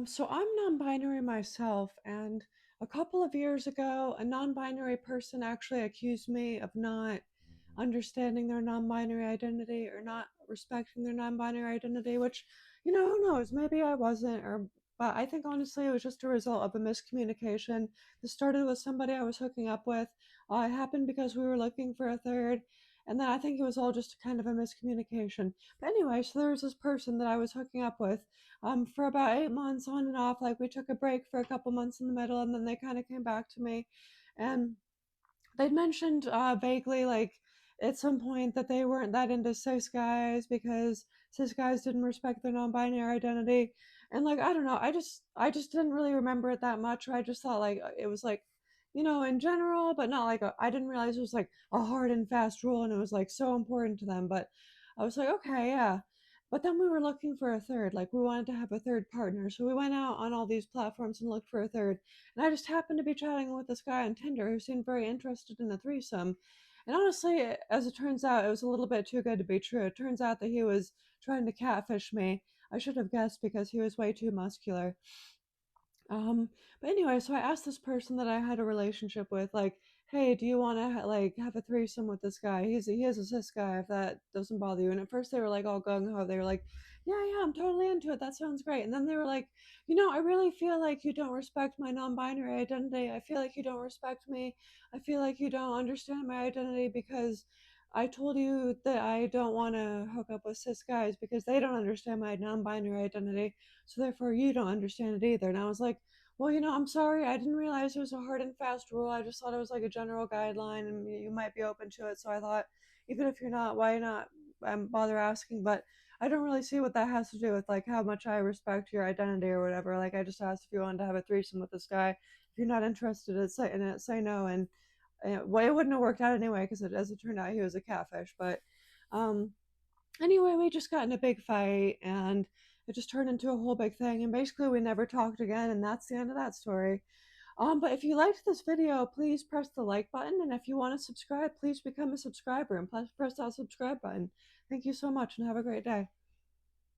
So I'm non-binary myself, and a couple of years ago, a non-binary person actually accused me of not understanding their non-binary identity or not respecting their non-binary identity, which, who knows, maybe I wasn't, but I think honestly it was just a result of a miscommunication. This started with somebody I was hooking up with. It happened because we were looking for a third, and then I think it was all just kind of a miscommunication. But anyway, so there was this person that I was hooking up with for about 8 months on and off. Like we took a break for a couple months in the middle, and then they kind of came back to me, and they'd mentioned vaguely like at some point that they weren't that into cis guys because cis guys didn't respect their non-binary identity, and like I don't know, I just didn't really remember it that much, or I just thought like it was like in general, but not like I didn't realize it was like a hard and fast rule and it was like so important to them. But I was like, okay, yeah. But then we were looking for a third, like we wanted to have a third partner, so we went out on all these platforms and looked for a third, and I just happened to be chatting with this guy on Tinder who seemed very interested in the threesome. And honestly, as it turns out, it was a little bit too good to be true. It turns out that he was trying to catfish me. I should have guessed because he was way too muscular. Um, but anyway, so I asked this person that I had a relationship with, like, hey, do you want to like have a threesome with this guy? He is a cis guy. If that doesn't bother you. And at first they were like all gung ho. They were like, yeah, I'm totally into it. That sounds great. And then they were like, I really feel like you don't respect my non-binary identity. I feel like you don't respect me. I feel like you don't understand my identity because I told you that I don't want to hook up with cis guys because they don't understand my non-binary identity, so therefore you don't understand it either. And I was like, well, I'm sorry, I didn't realize it was a hard and fast rule. I just thought it was like a general guideline and you might be open to it. So I thought, even if you're not, why not bother asking? But I don't really see what that has to do with like how much I respect your identity or whatever. Like I just asked if you wanted to have a threesome with this guy. If you're not interested in it, say no. And well, it wouldn't have worked out anyway because as it turned out, he was a catfish. But um, anyway, we just got in a big fight and it just turned into a whole big thing. And basically, we never talked again. And that's the end of that story. But if you liked this video, please press the like button. And if you want to subscribe, please become a subscriber and press that subscribe button. Thank you so much and have a great day.